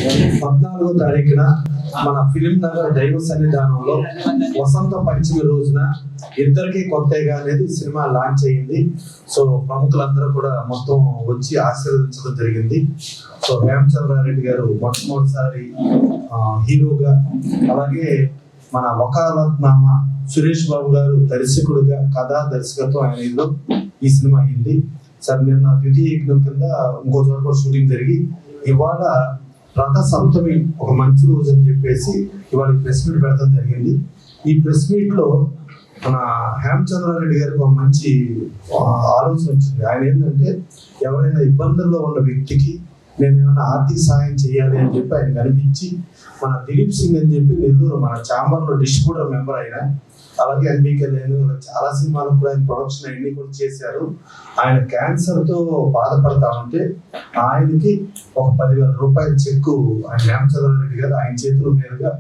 14వ తారీఖున మన ఫిలిం నగర్ దైవ సన్నిధానంలో వసంత పంచమి రోజున ఇద్దరికి కొత్తగా అనేది సినిమా లాంచ్ అయ్యింది. సో ప్రముఖులందరూ కూడా మొత్తం వచ్చి ఆశీర్వదించడం జరిగింది. సో హేమచంద్రారెడ్డి గారు మొట్టమొదటిసారి హీరోగా, అలాగే మన వకాలత్నామా సురేష్ బాబు గారు దర్శకుడుగా కథా దర్శకత్వం ఆయన ఈ సినిమా అయింది. సార్ నిన్న ద్వితీయ యజ్ఞం కింద ఇంకో చోట కూడా షూటింగ్ జరిగి ఇవాళ రథ సప్తమి ఒక మంచి రోజు అని చెప్పేసి ఇవాళ ప్రెస్ మీట్ పెడతాం జరిగింది. ఈ ప్రెస్ మీట్ లో మన హేమచంద్రారెడ్డి గారికి ఒక మంచి ఆలోచన వచ్చింది. ఆయన ఏంటంటే ఎవరైనా ఇబ్బందుల్లో ఉన్న వ్యక్తికి నేను ఏమైనా ఆర్థిక సహాయం చేయాలి అని చెప్పి ఆయన కనిపించి మన దిలీప్ సింగ్ అని చెప్పి నెల్లూరు మన ఛాంబర్ లో డిస్ట్రిబ్యూటర్ మెంబర్ అయినా, అలాగే ఎన్బికే లేను చాలా సినిమాలకు కూడా ఆయన ప్రొడక్షన్ అన్ని కూడా చేశారు. ఆయన క్యాన్సర్ తో బాధపడతా ఉంటే ఆయనకి ఒక 10,000 రూపాయల చెక్కు ఆయన హేమచంద్రారెడ్డి గారు ఆయన చేతుల మీదుగా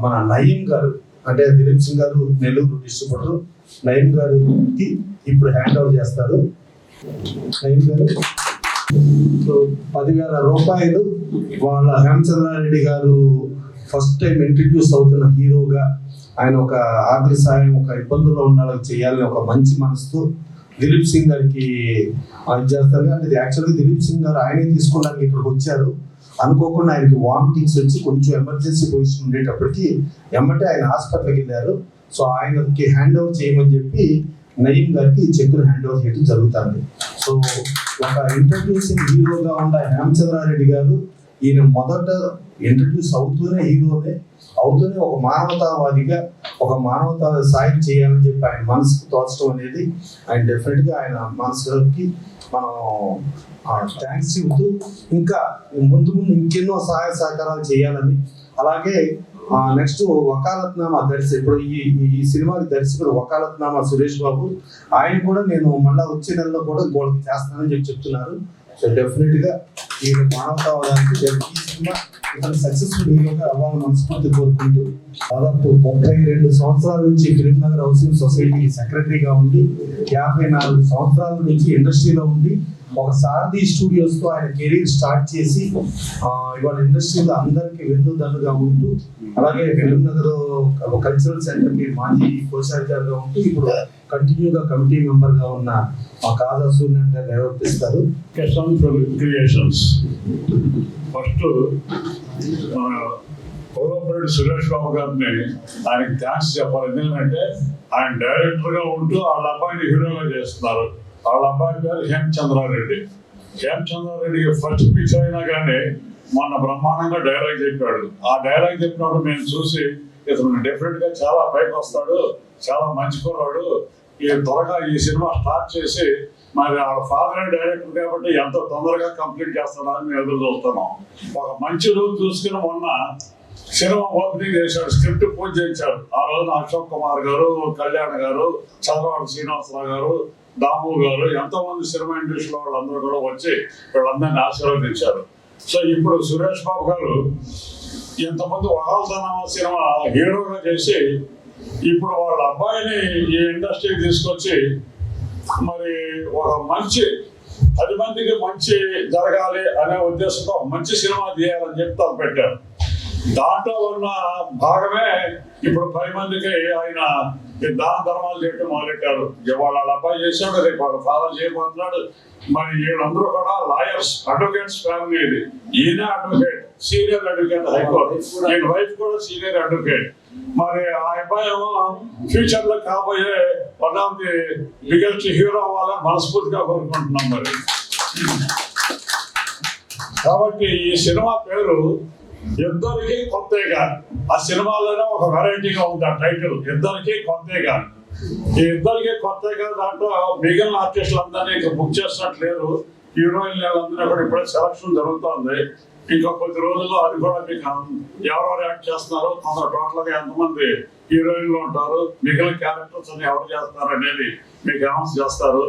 మన నయీం గారు, అంటే దిలీప్ సింగ్ గారు నెల్లూరు డిస్ట్రిబ్యూటర్, నయీం గారికి ఇప్పుడు హ్యాండ్ ఓవర్ చేస్తారు. నయీం గారు 10,000 రూపాయలు వాళ్ళ హేమచంద్రారెడ్డి గారు ఫస్ట్ టైం ఇంట్రడ్యూస్ అవుతున్న హీరోగా ఆయన ఒక ఆర్థిక సాయం ఒక ఇబ్బందుల్లో ఉన్న వాళ్ళకి చేయాలని ఒక మంచి మనసుతో దిలీప్ సింగ్ గారికి చేస్తారు. అంటే యాక్చువల్గా దిలీప్ సింగ్ గారు ఆయనే తీసుకోవడానికి ఇక్కడికి వచ్చారు. అనుకోకుండా ఆయనకి వామిటింగ్స్ వచ్చి కొంచెం ఎమర్జెన్సీ పొజిషన్ ఉండేటప్పటికి ఎమ్మటే ఆయన హాస్పిటల్కి వెళ్ళారు. సో ఆయనకి హ్యాండ్ ఓవర్ చేయమని చెప్పి నయీం గారికి చెక్కును హ్యాండ్ ఓవర్ చేయడం జరుగుతుంది. సో ఒక ఇంట్రడ్యూసింగ్ హీరోగా ఉన్న హేమచంద్రారెడ్డి గారు ఈయన మొదట ఇంట్రడ్యూస్ అవుతూనే హీరోనే అవుతూనే ఒక మానవతావాదిగా ఒక మానవతా సాయం చేయాలని చెప్పి ఆయన మనసుకు తోచడం అనేది ఆయన డెఫినెట్ గా ఆయన మనసుకి మనం థ్యాంక్స్ చెబుతూ ఇంకా ముందు ముందు ఇంకెన్నో సహాయ సహకారాలు చేయాలని, అలాగే నెక్స్ట్ వకాలత్నామా ఇప్పుడు ఈ సినిమాకి దర్శకుడు వకాలత్నామా సురేష్ బాబు, ఆయన కూడా నేను మళ్ళా వచ్చే నెలలో కూడా గోల్కి చేస్తానని చెప్పి చెప్తున్నారు. సో డెఫినెట్ గా ఈ మానవతావాదానికి ఈ సినిమా ఇతను సక్సెస్ఫుల్ హీరోగా అవ్వాలని మనస్ఫూర్తి కోరుకుంటూ దాదాపు 32 సంవత్సరాల నుంచి ఫిలిం నగర్ హౌసింగ్ సొసైటీకి సెక్రటరీగా ఉండి 54 సంవత్సరాల నుంచి ఇండస్ట్రీలో ఉండి ఒక సారథి స్టూడియోస్ తో ఆయన కెరీర్ స్టార్ట్ చేసి ఇవాళ ఇండస్ట్రీలో అందరికి వెన్నుదన్నుగా ఉంటూ, అలాగే ఫిలిం నగర్ కల్చరల్ సెంటర్ కి మాజీ కోశాధికారిగా ఉంటూ ఇప్పుడు కంటిన్యూగా కమిటీ మెంబర్ గా ఉన్న మా కాజా సూర్యన్ గారు నిర్వర్తిస్తారు. క్రియేషన్స్ ఫస్ట్ మన కోలపరెడ్డి సురేష్ బాబు గారిని ఆయనకి థ్యాంక్స్ చెప్పాలి. ఎందుకంటే ఆయన డైరెక్టర్ గా ఉంటూ వాళ్ళ అబ్బాయిని హీరోగా చేస్తున్నారు. వాళ్ళ అబ్బాయి పేరు హేమచంద్రారెడ్డి. హేమచంద్రారెడ్డికి ఫస్ట్ పిక్చర్ అయినా కానీ మొన్న బ్రహ్మాండంగా డైలాగ్ చెప్పాడు. ఆ డైలాగ్ చెప్పినప్పుడు మేము చూసి ఇతను డెఫినెట్ గా చాలా పైకి వస్తాడు, చాలా మంచి కుర్రాడు, త్వరగా ఈ సినిమా స్టార్ట్ చేసి మరి వాళ్ళ ఫాదర్ డైరెక్టర్ కాబట్టి ఎంత తొందరగా కంప్లీట్ చేస్తాడని మేము ఎదురు చూస్తున్నాం. ఒక మంచి రోజు చూసుకుని మొన్న సినిమా ఓపెనింగ్ చేశాడు, స్క్రిప్ట్ పూజ చేయించాడు. ఆ రోజున అశోక్ కుమార్ గారు, కళ్యాణ్ గారు, చంద్రబాబు శ్రీనివాసరావు గారు, దాము గారు, ఎంతో మంది సినిమా ఇండస్ట్రీలో వాళ్ళందరూ కూడా వచ్చి వీళ్ళందరినీ ఆశీర్వదించారు. సో ఇప్పుడు సురేష్ బాబు గారు ఇంతమంది వకాలతనామా సినిమా హీరోగా చేసి ఇప్పుడు వాళ్ళ అబ్బాయిని ఈ ఇండస్ట్రీకి తీసుకొచ్చి మరి ఒక మంచి 10 మందికి మంచి జరగాలి అనే ఉద్దేశంతో మంచి సినిమా తీయాలని చెప్పి పెట్టారు. దాంట్లో ఉన్న భాగమే ఇప్పుడు 10 మందికి ఆయన దాన ధర్మాలు చేయడం మొదలెట్టారు. వాళ్ళ అబ్బాయి చేశాడు, రేపు వాళ్ళ ఫాదర్ చేయబోతున్నాడు. మరి వీళ్ళందరూ కూడా లాయర్స్, అడ్వకేట్స్ ఫ్యామిలీ. ఇది ఈయన అడ్వకేట్, సీనియర్ అడ్వకేట్ హైకోర్టు, ఈయన వైఫ్ కూడా సీనియర్ అడ్వకేట్. మరి ఆ అబ్బాయి ఏమో ఫ్యూచర్ లో కాబోయే one of the biggest hero అవ్వాలని మనస్ఫూర్తిగా కోరుకుంటున్నాం. మరి కాబట్టి ఈ సినిమా పేరు ఇద్దరికి కొత్తగా, ఆ సినిమాలోనే ఒక వెరైటీగా ఉంది ఆ టైటిల్, ఇద్దరికి కొత్తగా. ఈ ఇద్దరికి కొత్తగా దాంట్లో మిగిలిన ఆర్టిస్టులు అందరినీ ఇంకా బుక్ చేసినట్లేదు. హీరోయిన్ వాళ్ళందరూ కూడా ఇప్పుడే సెలక్షన్ జరుగుతుంది. ఇంకా కొద్ది రోజుల్లో అది కూడా మీకు ఎవరెవరు యాక్ట్ చేస్తున్నారు, కొంత టోటల్ గా ఎంతమంది హీరోయిన్లు ఉంటారు, మిగిలిన క్యారెక్టర్స్ అని ఎవరు చేస్తారు అనేది మీకు అనౌన్స్ చేస్తారు.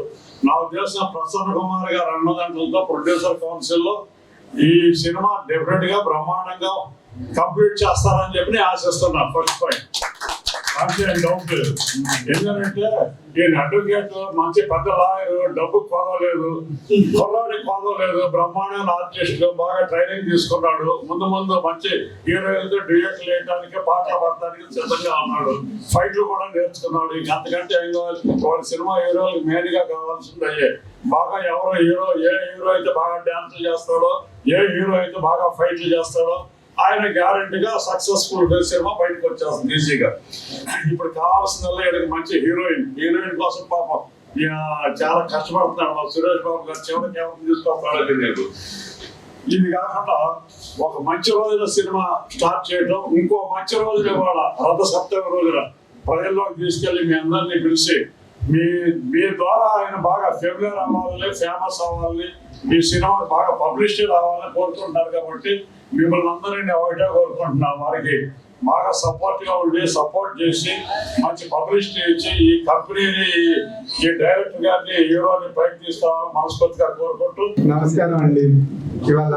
నా ఉద్దేశం ప్రసన్న కుమార్ గారు 2 గంటలతో ప్రొడ్యూసర్ కౌన్సిల్ లో ఈ సినిమా డెఫినెట్ గా బ్రహ్మాండంగా కంప్లీట్ చేస్తారని చెప్పి నేను ఆశిస్తున్నా. ఫస్ట్ పాయింట్ అంటే డౌట్ లేదు. ఎందుకంటే ఈయన అడ్వకేట్, మంచి పెద్ద లాయర్, డబ్బు కొదవలేదు, కుర్రాడి కొదవలేదు, బ్రహ్మాండమైన ఆర్టిస్ట్, బాగా ట్రైనింగ్ తీసుకున్నాడు. ముందు మంచి హీరోయిన్తో డ్యూయట్లు వేయడానికి, పాటలు పాడటానికి సిద్ధంగా ఉన్నాడు. ఫైట్లు కూడా నేర్చుకున్నాడు. ఇంక అంతకంటే ఏం కావాలి? వాళ్ళ సినిమా హీరోలకు మెయిన్ గా కావాల్సింది అయ్యే. బాగా ఎవరో హీరో, ఏ హీరో అయితే బాగా డాన్సులు చేస్తాడో, ఏ హీరో అయితే బాగా ఫైట్లు చేస్తాడో ఆయన గ్యారంటీగా సక్సెస్ఫుల్ సినిమా బయటకు వచ్చేస్తుంది ఈజీగా. ఇప్పుడు కావాల్సిందల్లా ఈయనకి మంచి హీరోయిన్ కోసం పాపం చాలా కష్టపడుతున్నాడు. సురేష్ బాబు గారు చివరికి ఎవరిని తీసుకోవాలో తెలియదు. ఇది కాకుండా ఒక మంచి రోజున సినిమా స్టార్ట్ చేయడం, ఇంకో మంచి రోజున వాళ్ళ రథ సప్తమి రోజున ప్రజల్లోకి తీసుకెళ్లి మీ అందరినీ పిలిచి మీ ద్వారా ఆయన బాగా ఫెమిలియర్ అవ్వాలని, ఫేమస్ అవ్వాలని, ఈ సినిమా బాగా పబ్లిసిటీ రావాలని కోరుకుంటున్నారు. కాబట్టి మిమ్మల్ని అందరినీ ఒకటే కోరుకుంటున్నాం, వారికి బాగా సపోర్ట్ గా ఉండి సపోర్ట్ చేసి మంచి పబ్లిసిటీ ఇచ్చి ఈ కంపెనీని, ఈ డైరెక్టర్ గారిని, హీరోని పైకి తీసుకోవాలని మనస్ఫూర్తిగా కోరుకుంటూ. నమస్కారం అండి. ఇవాళ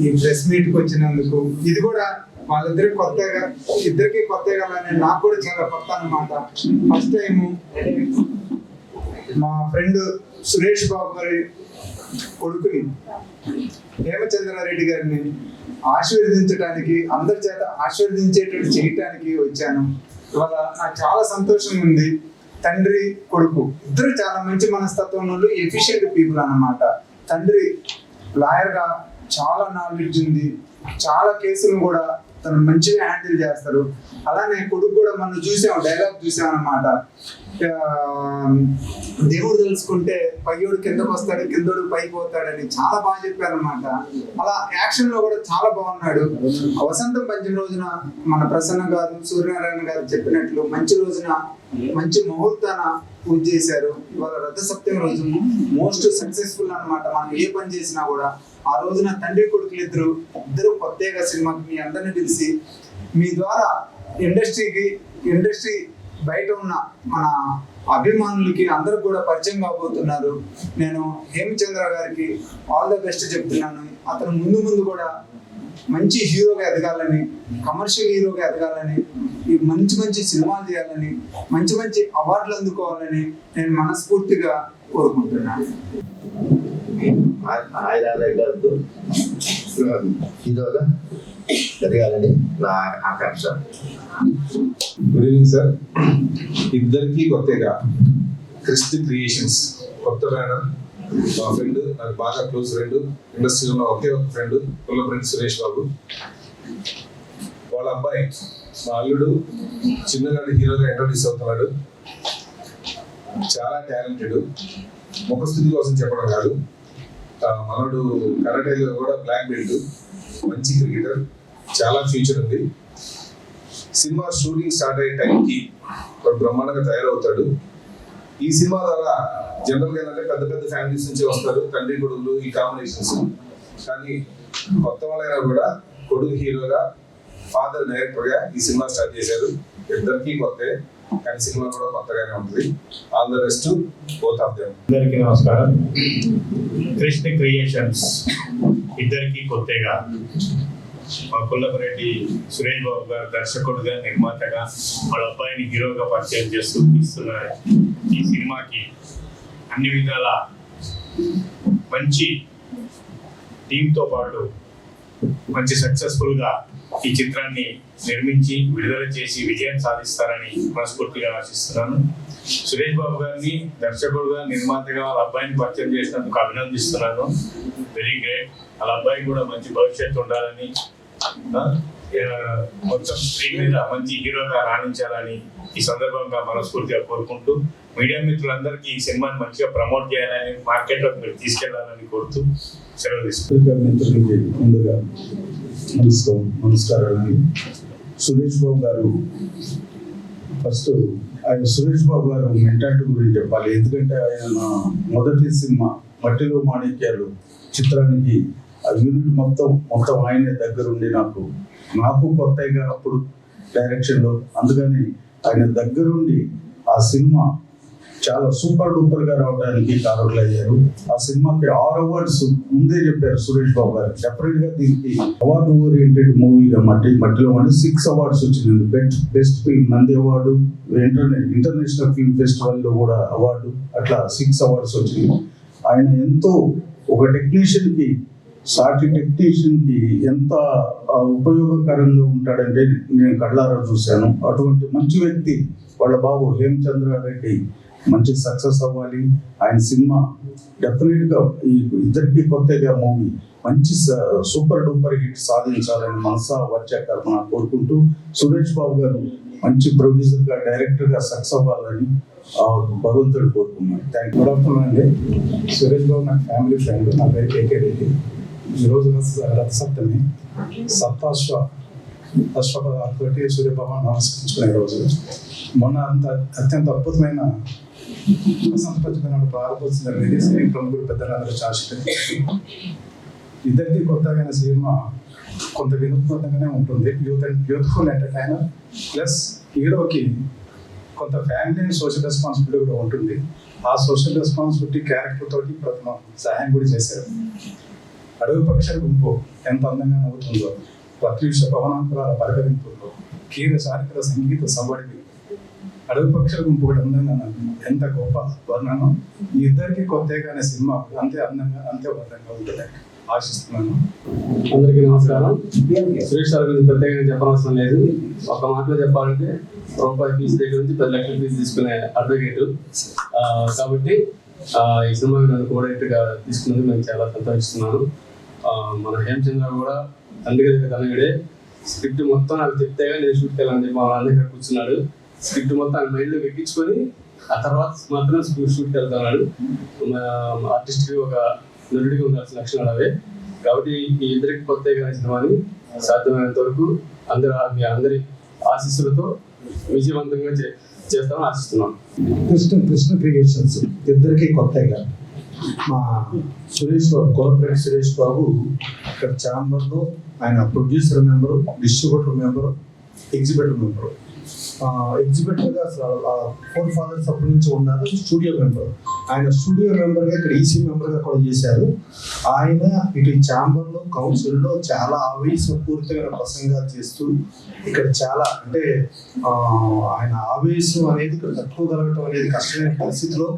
ఈ ప్రెస్ మీట్ కి వచ్చినందుకు, ఇది కూడా వాళ్ళిద్దరికి కొత్తగా, ఇద్దరికి కొత్తగా నాకు కూడా చాలా కొత్త అన్నమాట. ఫస్ట్ టైం మా ఫ్రెండ్ సురేష్ బాబు గారి కొడుకుని హేమచంద్రారెడ్డి గారిని ఆశీర్వదించడానికి, అందరి చేత ఆశీర్వదించేటట్టు చేయటానికి వచ్చాను. ఇవాళ నాకు చాలా సంతోషంగా ఉంది. తండ్రి కొడుకు ఇద్దరు చాలా మంచి మనస్తత్వం వాళ్ళు, ఎఫిషియెంట్ పీపుల్ అన్నమాట. తండ్రి లాయర్ గా చాలా నాలెడ్జ్ ఉంది, చాలా కేసులను కూడా తను మంచిగా హ్యాండిల్ చేస్తారు. అలానే కొడుకు కూడా మనం డైలాగ్ చూసాం అన్నమాట. దేవుడు తెలుసుకుంటే పయ్యోడు కిందకు వస్తాడు, కిందోడు పైకి పోతాడని చాలా బాగా చెప్పారు అనమాట. అలా యాక్షన్ లో కూడా చాలా బాగున్నాడు. వసంతం పంచమి రోజున మన ప్రసన్న గారు, సూర్యనారాయణ గారు చెప్పినట్లు మంచి రోజున, మంచి ముహూర్తాన పూజ చేశారు. ఇవాళ రథ సప్తమి రోజు మోస్ట్ సక్సెస్ఫుల్ అన్నమాట. మనం ఏ పని చేసినా కూడా ఆ రోజున తండ్రి కొడుకులు ఇద్దరు కొత్తగా సినిమాకి మీ అందరిని పిలిచి మీ ద్వారా ఇండస్ట్రీ బయట ఉన్న మన అభిమానులకి అందరూ కూడా పరిచయం కాబోతున్నారు. నేను హేమచంద్ర గారికి ఆల్ ద బెస్ట్ చెప్తున్నాను. అతను ముందు కూడా మంచి హీరోగా ఎదగాలని, కమర్షియల్ హీరోగా ఎదగాలని, ఈ మంచి సినిమాలు చేయాలని, మంచి అవార్డులు అందుకోవాలని నేను మనస్ఫూర్తిగా కోరుకుంటున్నాను. హీరోగా ఎదగాలని నా ఆకాంక్ష. Good evening sir. ఇద్దరికి కొత్తగా క్రిస్ట్ క్రియేషన్స్ కొత్త బ్యానర్. మా ఫ్రెండ్, నాకు బాగా క్లోజ్ ఫ్రెండ్, ఇండస్ట్రీలో ఉన్న ఒకే ఒక ఫ్రెండ్, ఫ్రెండ్ సురేష్ బాబు. వాళ్ళ అబ్బాయి మా అల్లుడు చిన్నగాడి హీరోగా ఇంట్రొడ్యూస్ అవుతున్నాడు. చాలా టాలెంటెడ్, ముఖస్థితి కోసం చెప్పడం కాదు, మనోడు కరాటేలో కూడా బ్లాక్ బెల్ట్, మంచి క్రికెటర్, చాలా ఫ్యూచర్ ఉంది. సినిమా షూటింగ్ స్టార్ట్ అయ్యే టైంకి వాడు బ్రహ్మాండంగా తయారవుతాడు. ఈ సినిమా ద్వారా జనరల్గా ఏంటంటే పెద్ద ఫ్యామిలీస్ నుంచి వస్తారు తండ్రి కొడుకులు, ఈ కాంబినేషన్స్. కానీ కొత్త వాళ్ళైనా కూడా కొడుకు హీరోగా, ఫాదర్ డైరెక్టర్గా ఈ సినిమా స్టార్ట్ చేశారు. ఇద్దరికి కొత్తే, కానీ సినిమా కూడా కొత్తగానే ఉంటుంది. All the best both of them. అందరికీ నమస్కారం. కృష్ణ క్రియేషన్స్ ఇద్దరికి కొత్తగా మా పుల్లపరెడ్డి సురేష్ బాబు గారు దర్శకుడుగా, నిర్మాతగా, వాళ్ళ అబ్బాయిని హీరోగా పరిచయం చేస్తూ ఇస్తున్న ఈ సినిమాకి అన్ని విధాల మంచి టీంతో పాటు మంచి సక్సెస్ఫుల్గా ఈ చిత్రాన్ని నిర్మించి విడుదల చేసి విజయం సాధిస్తారని మనస్ఫూర్తిగా ఆశిస్తున్నాను. సురేష్ బాబు గారిని దర్శకుడుగా, నిర్మాతగా వాళ్ళ అబ్బాయిని పరిచయం చేసినందుకు అభినందిస్తున్నాను. Very great. వాళ్ళ అబ్బాయికి కూడా మంచి భవిష్యత్తు ఉండాలని, మొత్తం స్క్రీన్ మీద మంచి హీరోగా రాణించాలని ఈ సందర్భంగా మనస్ఫూర్తిగా కోరుకుంటూ, మీడియా మిత్రులందరికీ ఈ సినిమాని మంచిగా ప్రమోట్ చేయాలని, మార్కెట్లోకి మీరు తీసుకెళ్లాలని కోరుతూ సెలవు తీసుకుంటారు. ముందుగా నమస్కారాలు. సురేష్ బాబు గారు, ఫస్ట్ ఆయన సురేష్ బాబు గారు మెంటాలిటీ గురించి చెప్పాలి. ఎందుకంటే ఆయన నా మొదటి సినిమా మట్టిలో మాణిక్యాలు చిత్రానికి ఆ యూనిట్ మొత్తం ఆయనే దగ్గరుండి నాకు కొత్తగా అప్పుడు డైరెక్షన్లో, అందుకని ఆయన దగ్గరుండి ఆ సినిమా చాలా సూపర్ డూపర్ గా రావడానికి కారకులయ్యారు. ఆ సినిమాకి 6 అవార్డ్స్ ముందే చెప్పారు సురేష్ బాబు గారు. డెఫినెట్ గా దీనికి అవార్డు ఓరియంటెడ్ మూవీగా మట్టిలో 6 అవార్డ్స్ వచ్చింది. Best film Nandi award, international film festival లో కూడా అవార్డు, అట్లా 6 అవార్డ్స్ వచ్చింది. ఆయన ఎంతో ఒక టెక్నీషియన్ కి, సాటి టెక్నీషియన్ కి ఎంత ఉపయోగకరంగా ఉంటాడంటే నేను కళ్ళారా చూశాను. అటువంటి మంచి వ్యక్తి వాళ్ళ బాబు హేమచంద్రారెడ్డి మంచి సక్సెస్ అవ్వాలి. ఆయన సినిమా డెఫినెట్ గా ఈ ఇద్దరికి కొత్తగా మూవీ మంచి సూపర్ డూపర్ హిట్ సాధించాలని మనసా వచ్చాకర్మ కోరుకుంటూ, సురేష్ బాబు గారు మంచి ప్రొడ్యూసర్ గా, డైరెక్టర్ గా సక్సెస్ అవ్వాలని భగవంతుడు కోరుకున్నాను. Thank you. గుడ్ ఆఫ్టర్నూన్ అండి. సురేష్ బాబు నాకు ఫ్యామిలీ ఫ్రెండ్. నా పేరు కేకే రెడ్డి. ఈరోజు రథసప్తమి, అశ్వపదాలతో సూర్యబాబు నమస్కరించుకునే రోజు. మొన్న అత్యంత అద్భుతమైన వసంత పంచమైన ప్రారంభోత్సవం జరిగింది. సినీ ప్రముఖులు పెద్దలందరూ చార్జ్. ఇద్దరికి కొత్తగా సినిమా కొంత వినూత్నంగానే ఉంటుంది. యూత్ఫుల్ ఎంటర్టైనర్ ప్లస్ హీరోకి కొంత ఫ్యామిలీ అండ్ సోషల్ రెస్పాన్సిబిలిటీ కూడా ఉంటుంది. ఆ సోషల్ రెస్పాన్సిబిలిటీ క్యారెక్టర్ తోటి ప్రతిమ సహాయం కూడా చేశారు. అడవి పక్షుల గుంపు ఎంత అందంగా నవ్వుతుందో, ప్రత్యూష పవనాంకురాల పలకరింపుల్లో, కీర చారికల సంగీత సవ్వడికి అడవి పక్షుల గుంపు కూడా అందంగా ఎంత గొప్ప వర్ణనం. ఈ ఇద్దరికి కొత్తగానే సినిమా అంతే అందంగా, అంతే వర్ణంగా ఉంటుంది ఆశిస్తున్నాను. అందరికీ నమస్కారం. సురేష్ సార్ గురించి ప్రత్యేకంగా చెప్పనవసరం లేదు. ఒక మాటలో చెప్పాలంటే రూపాయి ఫీజు దగ్గర నుంచి 10 లక్షల ఫీజు తీసుకునే అడ్వకేటు. కాబట్టి ఈ సినిమా నన్ను కోడైట్గా తీసుకున్నందుకు నేను చాలా సంతోషిస్తున్నాను. మన హేమచంద్ర కూడా తండ్రి దగ్గర తనయుడే. స్క్రిప్ట్ మొత్తం నాకు చెప్తేగా నేను షూట్కి వెళ్ళాలని చెప్పి మా నాన్న దగ్గర కూర్చున్నాడు. స్క్రిప్ట్ మొత్తం ఆయన మైండ్లో ఎక్కించుకొని ఆ తర్వాత మాత్రం షూట్కి వెళ్తున్నాడు. ఆర్టిస్ట్కి ఒక నటుడికి ఉండాల్సిన లక్షణాలు అవే. కాబట్టి ఈ ఇద్దరికి కొత్తగా సినిమాని సాధ్యమైనంత వరకు మీ అందరి ఆశీస్సులతో విజయవంతంగా చేస్తామని ఆశిస్తున్నాను. కృష్ణ క్రియేషన్స్ ఇద్దరికి కొత్తగా మా సురేష్ బాబు, కోఆపరేట్ సురేష్ బాబు ఇక్కడ ఛాంబర్లో ఆయన producer member, distributor member, exhibitor member. ఎగ్జిబిటర్గా 4 ఫాదర్స్ అప్పటి నుంచి ఉన్నారు. స్టూడియో మెంబర్, ఆయన స్టూడియో మెంబర్గా ఇక్కడ ఈసీ మెంబర్గా కూడా చేశారు. ఆయన ఇటు ఛాంబర్లో, కౌన్సిల్లో చాలా ఆవేశపూరితమైన ప్రసంగాలు చేస్తూ ఇక్కడ చాలా అంటే ఆయన ఆవేశం అనేది ఇక్కడ తట్టుకోగలగటం అనేది కష్టమైన పరిస్థితిలో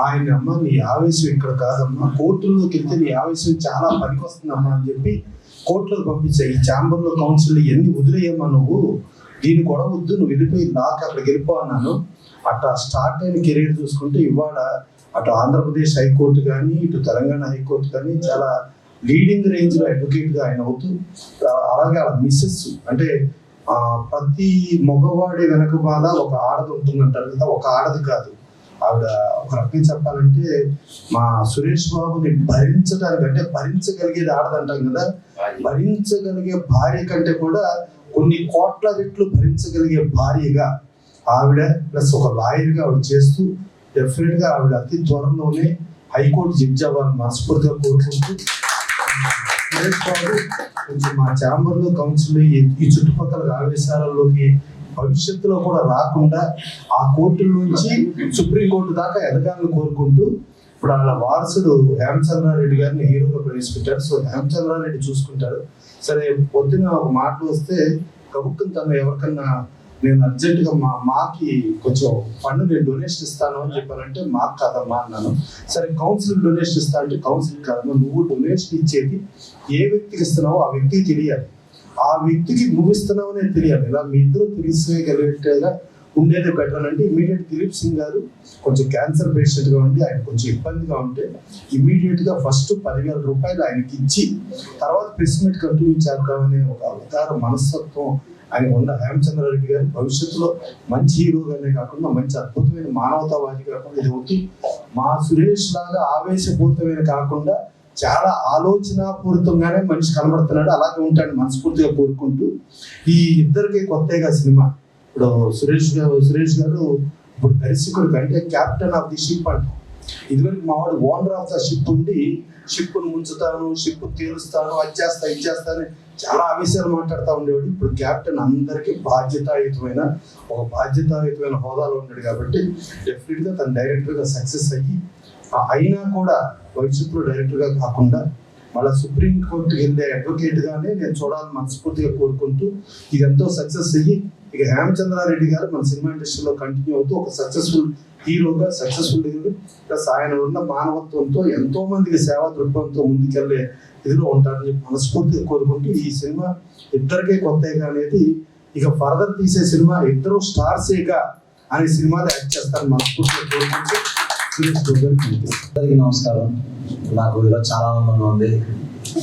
ఆయన అమ్మ నీ ఆవేశం ఇక్కడ కాదమ్మా, కోర్టుల్లోకి వెళ్తే నీ ఆవేశం చాలా పనికి వస్తుందమ్మా అని చెప్పి కోర్టులోకి పంపించాయి. ఈ ఛాంబర్లో, కౌన్సిల్లో ఎన్ని వదిలేయమ్మా నువ్వు, దీన్ని కొడవద్దు, నువ్వు వెళ్ళిపోయి దాకా అక్కడికి వెళ్ళిపో అన్నాను. అట్లా స్టార్ట్ అయిన కెరీర్ చూసుకుంటే ఇవాళ అటు ఆంధ్రప్రదేశ్ హైకోర్టు కానీ, ఇటు తెలంగాణ హైకోర్టు కానీ చాలా లీడింగ్ రేంజ్లో అడ్వకేట్గా ఆయన అవుతూ, అలాగే ఆ మిస్సెస్ అంటే ప్రతి మగవాడి వెనక బాధ ఒక ఆడది ఉంటుందంటారు కదా, ఒక ఆడది కాదు ఆవిడ. ఒక రకంగా చెప్పాలంటే మా సురేష్ బాబుని భరించడానికి అంటే భరించగలిగేది ఆడదంటాం కదా, భరించగలిగే భార్య కంటే కూడా కొన్ని కోట్ల రెట్లు భరించగలిగే భార్యగా ఆవిడ ప్లస్ ఒక లాయర్గా ఆవిడ చేస్తూ డెఫినెట్గా ఆవిడ అతి త్వరలోనే హైకోర్టు జడ్జి అవ్వాలని మనస్ఫూర్తిగా కోరుకుంటూ, సురేష్ బాబు కొంచెం మా ఛాంబర్లో, కౌన్సిల్ ఈ చుట్టుపక్కల ఆవేశాలలోకి భవిష్యత్తులో కూడా రాకుండా ఆ కోర్టుల నుంచి సుప్రీంకోర్టు దాకా ఎదగాలని కోరుకుంటూ, ఇప్పుడు వాళ్ళ వారసుడు హేమచంద్రారెడ్డి గారిని హీరోగా ప్రవేశపెట్టారు. సో హేమచంద్రారెడ్డి చూసుకుంటారు. సరే పొద్దున ఒక మాట వస్తే కబుక్కుని తను ఎవరికన్నా నేను అర్జెంటుగా మాకి కొంచెం ఫండ్ నేను డొనేషన్ ఇస్తాను అని చెప్పానంటే మాకు కాదమ్మా అన్నాను. సరే కౌన్సిల్ డొనేషన్ ఇస్తా అంటే కౌన్సిల్ కాదమ్మా, నువ్వు డొనేషన్ ఇచ్చేది ఏ వ్యక్తికి ఇస్తున్నావో ఆ వ్యక్తికి తెలియాలి, ఆ వ్యక్తికి నువ్వు ఇస్తున్నావు అనేది తెలియాలి. ఇలా మీ ఇద్దరు తెలిసేగలిగేట్టుగా ఉండేది బెటర్ అంటే ఇమీడియట్ దిలీప్ సింగ్ గారు కొంచెం క్యాన్సర్ పేషెంట్గా ఉండి ఆయన కొంచెం ఇబ్బందిగా ఉంటే ఇమీడియట్గా ఫస్ట్ 10,000 రూపాయలు ఆయనకి ఇచ్చి తర్వాత ప్రెస్ మీట్ కంటిన్యూ చేద్దామనే ఒక అవతార మనస్తత్వం ఆయన ఉన్న హేమచంద్రారెడ్డి గారు భవిష్యత్తులో మంచి హీరోగానే కాకుండా మంచి అద్భుతమైన మానవతావాది కాకుండా ఇది ఒకటి మా సురేష్ లాగా ఆవేశపూరితమైన కాకుండా చాలా ఆలోచనాపూరితంగానే మనిషి కనబడుతున్నాడు, అలాగే ఉంటాడు మనస్ఫూర్తిగా కోరుకుంటూ. ఈ ఇద్దరికి కొత్తగా సినిమా ఇప్పుడు సురేష్ గారు ఇప్పుడు దర్శకుడు అంటే క్యాప్టెన్ ఆఫ్ ది షిప్ అంటాం. ఇదివరకు మావాడు ఓనర్ ఆఫ్ ద షిప్ ఉండి షిప్ను ముంచుతాను, షిప్ తేలుస్తాను, అది చేస్తా ఇది చేస్తాను చాలా ఆవేశాలు మాట్లాడుతూ ఉండేవాడు. ఇప్పుడు క్యాప్టెన్ అందరికీ బాధ్యతాయుతమైన హోదాలో ఉన్నాడు కాబట్టి డెఫినెట్గా తను డైరెక్టర్గా సక్సెస్ అయ్యి అయినా కూడా భవిష్యత్తులో డైరెక్టర్గా కాకుండా మళ్ళీ సుప్రీంకోర్టుకి వెళ్ళే అడ్వకేట్గానే నేను చూడాలని మనస్ఫూర్తిగా కోరుకుంటూ ఇదంతా సక్సెస్ అయ్యి ఇక హేమచంద్రారెడ్డి గారు మన సినిమా ఇండస్ట్రీలో కంటిన్యూ అవుతూ ఒక సక్సెస్ఫుల్ హీరోగా ప్లస్ ఆయన ఉన్న మానవత్వంతో ఎంతో మందికి సేవా దృక్పథంతో ముందుకెళ్ళే ఇదిలో ఉంటారని చెప్పి మనస్ఫూర్తిగా కోరుకుంటూ ఈ సినిమా ఇద్దరికే కొత్తగా అనేది ఇక ఫర్దర్ తీసే సినిమా ఇద్దరు స్టార్సేగా అనే సినిమాలో యాక్ట్ చేస్తారని మనస్ఫూర్తిగా కోరుకుంటూ అందరికీ నమస్కారం. నాకు ఈరోజు చాలా ఆనందంగా ఉంది.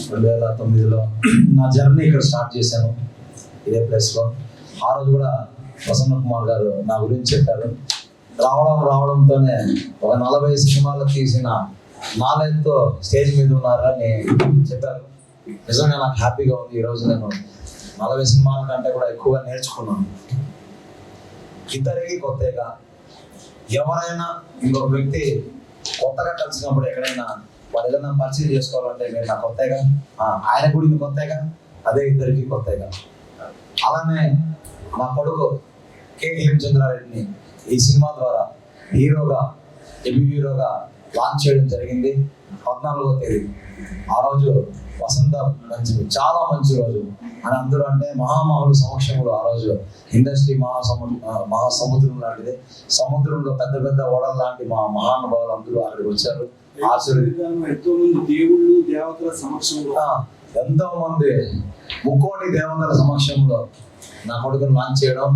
2009లో నా జర్నీ ఇక్కడ స్టార్ట్ చేశాను ఇదే ప్లేస్లో. ఆ రోజు కూడా ప్రసన్న కుమార్ గారు నా గురించి చెప్పారు. రావడంతోనే ఒక 40 సినిమాలు తీసిన నాలెడ్జ్తో స్టేజ్ మీద ఉన్నారని చెప్పారు. నిజంగా నాకు హ్యాపీగా ఉంది. ఈరోజు నేను 40 సినిమాల కంటే కూడా ఎక్కువగా నేర్చుకున్నాను. ఇద్దరికి కొత్తగా ఎవరైనా ఇంకొక వ్యక్తి కొత్తగా కలిసినప్పుడు ఎక్కడైనా వాళ్ళు ఏదైనా పరిచయం చేసుకోవాలంటే మీరు నా కొత్తగా, ఆయన కూడా ఇది కొత్తగా, అదే ఇద్దరికి కొత్తగా. అలానే మా కొడుకు కె హేమచంద్రారెడ్డిని ఈ సినిమా ద్వారా డెబ్యూ హీరోగా లాంచ్ చేయడం జరిగింది 14వ తేదీ. ఆ రోజు వసంత పంచమి, చాలా మంచి రోజు అని అందరూ అంటే మహామహుల సమక్షంలో ఆ రోజు ఇండస్ట్రీ మహాసముద్రం లాంటిది. సముద్రంలో పెద్ద పెద్ద ఓడల లాంటి మా మహానుభావులు అందరూ అక్కడికి వచ్చారు. ఎంతో మంది దేవుళ్ళు దేవతల సమక్షంలో, ఎంతో మంది 3 కోటి దేవతల సమక్షంలో నా కొడుకును లాంచ్ చేయడం,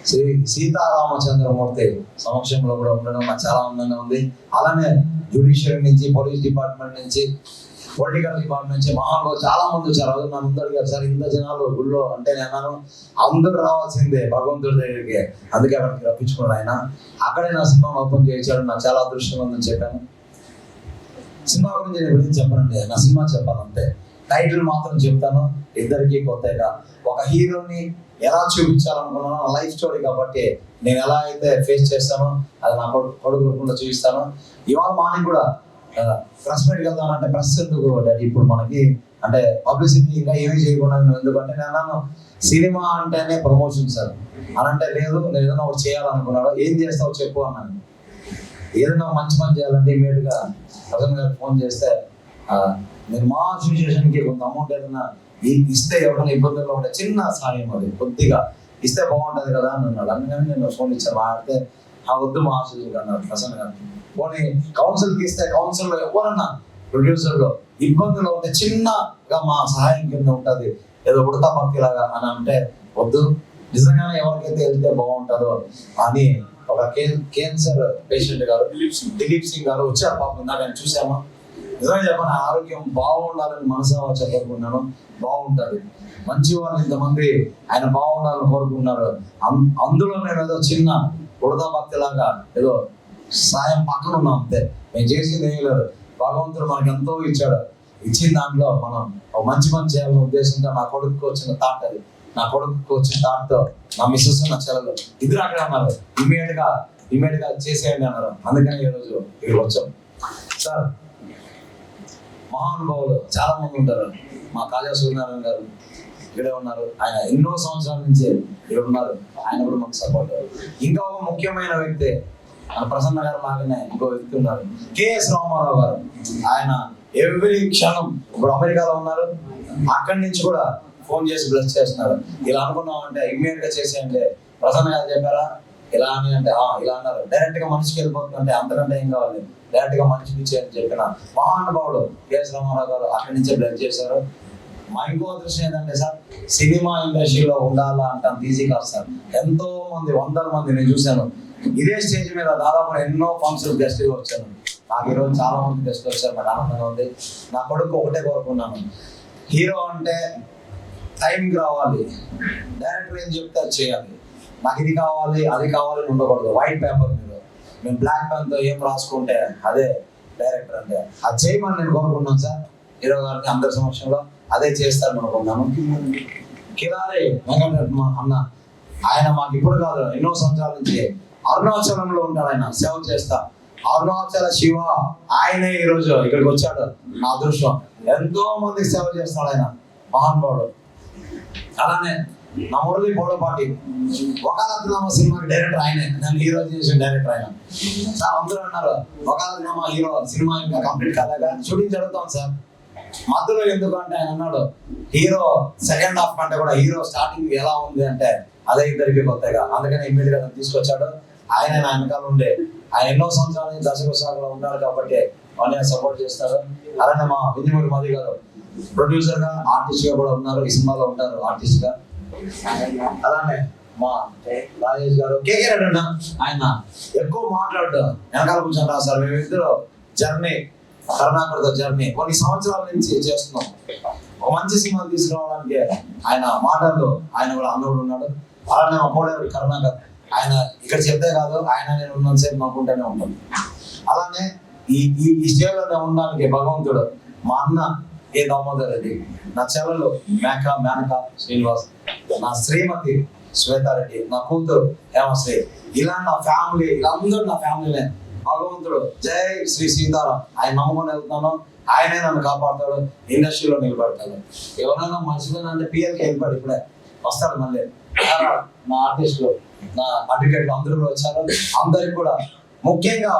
శ్రీ సీతారామచంద్రమూర్తి సమక్షంలో కూడా ఉండడం నాకు చాలా ఆనందంగా ఉంది. అలానే జ్యుడిషియరీ నుంచి, పోలీస్ డిపార్ట్మెంట్ నుంచి, పొలిటికల్ డిపార్ట్మెంట్ నుంచి మహానుభావులు చాలా మంది వచ్చారు. అది నన్ను అందరు గారు సార్ ఇంత జనాలు గుళ్ళో అంటే నేను అందరూ రావాల్సిందే భగవంతుడి దగ్గరికి, అందుకే అక్కడికి రప్పించుకున్నాడు ఆయన. అక్కడే నా సినిమాను ఓపెన్ చేయించాడు. నాకు చాలా అదృష్టంగా ఉందని చెప్పాను. సినిమా గురించి నేను ఎప్పుడు చెప్పానండి, నా సినిమా చెప్పాలంటే టైటిల్ మాత్రం చెప్తాను. ఇద్దరికి కొత్తగా ఒక హీరోని ఎలా చూపించాలనుకున్నానో నా లైఫ్ స్టోరీ కాబట్టి నేను ఎలా అయితే ఫేస్ చేస్తానో అది నా కొడుకు రూపంలో చూపిస్తాను. ఇవాళ మార్నింగ్ కూడా ప్రెస్ మీట్కి వెళ్తానంటే ప్రెస్ ఎందుకు డాడీ ఇప్పుడు మనకి అంటే పబ్లిసిటీ ఇంకా ఏమీ చేయకుండా, ఎందుకంటే నేను సినిమా అంటేనే ప్రమోషన్ సార్ అని అంటే లేదు, నేను ఏదైనా ఒకటి చేయాలనుకున్నాడు. ఏం చేస్తావు చెప్పు అన్నాను. ఏదైనా మంచి పని చేయాలంటే ఇమీడియట్గా ప్రసన్న గారికి ఫోన్ చేస్తే నేను మా అసోసియేషన్కి కొంత అమౌంట్ ఏదైనా ఇస్తే ఎవరైనా ఇబ్బందుల్లో ఉంటే చిన్న సాయం అది కొద్దిగా ఇస్తే బాగుంటుంది కదా అని అన్నాడు. అందుకని నేను ఫోన్ ఇచ్చాను. మాట్లాడితే వద్దు మా అసోసియేషన్ అన్నారు ప్రసన్న గారు. పోనీ కౌన్సిల్కి ఇస్తే కౌన్సిల్లో ఎవరన్నా ప్రొడ్యూసర్లో ఇబ్బందులు ఉంటే చిన్నగా మా సహాయం కింద ఉంటుంది, ఏదో ఉడతా భక్తిలాగా అని అంటే వద్దు, నిజంగానే ఎవరికైతే వెళ్తే బాగుంటుందో అని ఒక క్యాన్సర్ పేషెంట్ గారు దిలీప్ సింగ్ గారు వచ్చారు. పాపం ఇందాక నేను చూసాము. నిజంగా చెప్పాను, ఆరోగ్యం బాగుండాలని మనసా చెప్పనుకున్నాను. బాగుంటుంది, మంచి వాళ్ళు ఇంతమంది ఆయన బాగుండాలని కోరుకున్నారు. అందులో నేను ఏదో చిన్న ఉడతా భక్తిలాగా ఏదో సాయం పక్కన ఉన్నాం అంతే. మేము చేసింది ఏం లేదు. భగవంతుడు మనకు ఎంతో ఇచ్చాడు. ఇచ్చిన దాంట్లో మనం ఒక మంచి పని చేయాలనే ఉద్దేశంతో నా కొడుకు వచ్చిన థాట్ అది. నా కొడుకు వచ్చిన థాట్తో నా మిస్సెస్ నా చెల్లెలు ఇద్దరు అక్కడ అన్నారు, ఇమీడియట్ గా చేసేయండి అన్నారు. అందుకని ఈరోజు ఇక్కడ వచ్చాం. సార్ మహానుభావులు చాలా మంది ఉంటారు. మా కాజా సూర్యనారాయణ గారు ఇక్కడే ఉన్నారు. ఆయన ఎన్నో సంవత్సరాల నుంచి ఇక్కడ ఉన్నారు. ఆయన కూడా మాకు సపోర్ట్. ఇంకా ఒక ముఖ్యమైన వ్యక్తి ప్రసన్న గారు లాగానే ఇంకో వ్యక్తి ఉన్నారు, కెఎస్ రామారావు గారు. ఆయన ఎవ్రీ క్షణం ఇప్పుడు అమెరికాలో ఉన్నారు. అక్కడి నుంచి కూడా ఫోన్ చేసి బ్లెస్ చేస్తున్నారు. ఇలా అనుకున్నాం అంటే ఇమ్మీడియట్ గా చేసేయండి. ప్రసన్న గారు చెప్పారా ఇలా అని అంటే ఇలా అన్నారు. డైరెక్ట్ గా మనిషికి వెళ్ళిపోతుందంటే అంతకంటే ఏం కావాలి, డైరెక్ట్ గా మనిషికి ఇచ్చేయని చెప్పిన మహానుభావుడు కెఎస్ రామారావు గారు అక్కడి నుంచే బ్లెస్ చేశారు. మా ఇంకో దృష్టి ఏంటంటే సార్, సినిమా ఇండస్ట్రీలో ఉండాలా అంటే అంత ఈజీ కాదు సార్. ఎంతో మంది 100 మంది నేను చూశాను. ఇదే స్టేజ్ మీద దాదాపు ఎన్నో ఫంక్షన్ గెస్ట్గా వచ్చాను. నాకు ఈరోజు చాలా మంది గెస్ట్లు వచ్చారు. నాకు ఆనందంగా ఉంది. నా కొడుకు ఒకటే కోరుకున్నాను, హీరో అంటే టైంకి రావాలి, డైరెక్టర్ ఏం చెప్తే అది చేయాలి. నాకు ఇది కావాలి అది కావాలని ఉండకూడదు. వైట్ పేపర్ మీద మేము బ్లాక్ పెన్తో ఏం రాసుకుంటే అదే డైరెక్టర్ అంటే అది చేయమని నేను కోరుకున్నాను సార్. హీరో గారిని అందరి సమక్షంలో అదే చేస్తారని అనుకున్నాను. కిలారి వెంకటరత్న అన్న ఆయన మాకు ఇప్పుడు కాదు ఎన్నో సంవత్సరాల నుంచి అరుణాచలంలో ఉంటాడు. ఆయన సేవ చేస్తా అరుణాచల శివ ఆయనే ఈరోజు ఇక్కడికి వచ్చాడు. నా అదృష్టం. ఎంతో మందికి సేవ చేస్తున్నాడు ఆయన మహానుభావుడు. అలానే నా మురళి బోడపాటి వకాలత్నామా సినిమాకి డైరెక్టర్ ఆయనే, నన్ను హీరో చేసిన డైరెక్టర్ ఆయన. సార్ అందరూ అన్నారు వకాలత్నామా హీరో సినిమా ఇంకా కంప్లీట్ కాలేగా, షూటింగ్ జరుగుతాం సార్. మధ్యలో ఎందుకు అంటే ఆయన అన్నాడు హీరో సెకండ్ హాఫ్ కంటే కూడా హీరో స్టార్టింగ్ ఎలా ఉంది అంటే అదే ఇద్దరికి కొత్తగా, అందుకని ఇమ్మీడియట్ గా తీసుకొచ్చాడు. ఆయన నా వెనకాల ఉండే, ఆయన ఎన్నో సంవత్సరాల నుంచి దర్శకశాఖలో ఉన్నాడు కాబట్టి వాళ్ళని సపోర్ట్ చేస్తారు. అలానే మా విజయమూరి మధు గారు ప్రొడ్యూసర్ గా, ఆర్టిస్ట్ గా కూడా ఉన్నారు, ఈ సినిమాలో ఉంటారు ఆర్టిస్ట్ గా. అలానే మా రాజేష్ గారు, కేకే రెడ్డి అన్న, ఆయన ఎక్కువ మాట్లాడు వెనకాల కూర్చొని రాశారు. మేమిద్దరు జర్నీ, కరుణాకర్తో జర్నీ కొన్ని సంవత్సరాల నుంచి చేస్తున్నాం. ఒక మంచి సినిమాలు తీసుకురావడానికి ఆయన మాటల్లో ఆయన కూడా అందరూ ఉన్నాడు. అలానే మా కోడేరు కరుణాకర్, ఆయన ఇక్కడ చెప్తే కాదు, ఆయన నేను ఉన్నంతసేపు నవ్వుకుంటూనే ఉంటాను. అలానే ఈ స్టేజ్లో ఉండడానికి భగవంతుడు మా అన్న ఏ దామోదర్ రెడ్డి, నా చెల్లెలు మేనక శ్రీనివాస్, నా శ్రీమతి శ్వేతారెడ్డి, నా కూతురు హేమశ్రీ, ఇలా నా ఫ్యామిలీ, వీళ్ళందరూ నా ఫ్యామిలీనే. భగవంతుడు జై శ్రీ సీతారాం, ఆయన నమ్ముకొని వెళ్తున్నాను. ఆయనే నన్ను కాపాడుతాడు, ఇండస్ట్రీలో నిలబడతాడు. ఎవరైనా మనుషులు అంటే పిఎల్కి వెళ్ళిపోయాడు, ఇప్పుడే వస్తాడు మళ్ళీ. నా ఆర్టిస్టులు, నా అడ్వకేట్లు అందరూ కూడా వచ్చారు. అందరికి కూడా ముఖ్యంగా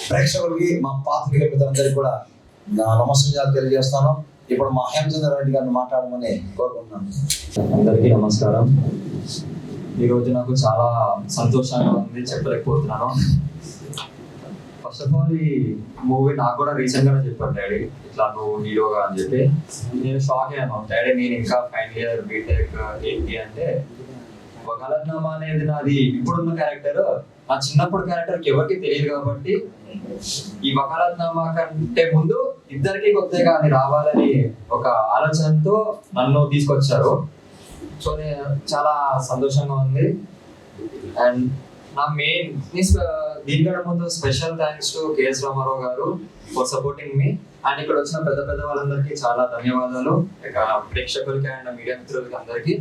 ప్రేక్షకులకి, మా పాత్రికేయులందరికీ కూడా నా నమస్కారాలు తెలియజేస్తాను. ఇప్పుడు మా హేమచంద్ర రెడ్డి గారిని మాట్లాడమని కోరుకుంటున్నాను. అందరికీ నమస్కారం. ఈరోజు నాకు చాలా సంతోషంగా ఉంది, చెప్పలేకపోతున్నాను. ఫస్ట్ ఆఫ్ ఆల్ ఈ మూవీ నాకు కూడా రీసెంట్ గానే చెప్పారు డాడీ, ఇట్లా నువ్వు హీరోగా అని చెప్పి. నేను షాక్ అయ్యాను, డాడీ నేను ఇంకా ఫైనల్ ఇయర్ బీటెక్ ఏంటి అంటే, వకాలత్నామా అనేది నాది ఇప్పుడున్న క్యారెక్టర్, నా చిన్నప్పుడు క్యారెక్టర్కి ఎవరికి తెలియదు కాబట్టి ఈ వకాలత్నామా కంటే ముందు ఇద్దరికి కొత్తగా అని రావాలని ఒక ఆలోచనతో నన్ను తీసుకొచ్చారు. సో నేను చాలా సంతోషంగా ఉంది. అండ్ నా మెయిన్ దీనికంటే ముందు special thanks to K S Ramarao గారు ఫర్ సపోర్టింగ్ మీ. అండ్ ఇక్కడ వచ్చిన పెద్ద పెద్ద వాళ్ళందరికీ చాలా ధన్యవాదాలు, ఇక ప్రేక్షకులకి అండ్ మీడియా మిత్రులకి అందరికీ.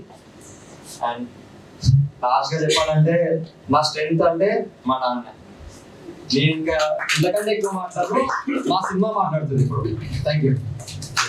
అండ్ లాస్ట్ గా చెప్పాలంటే నా స్ట్రెంగ్త్ అంటే మా నాన్న. నేను ఇంకా ఇంతకంటే ఎక్కువ మాట్లాడను, మా సినిమా మాట్లాడుతుంది ఇప్పుడు. Thank you.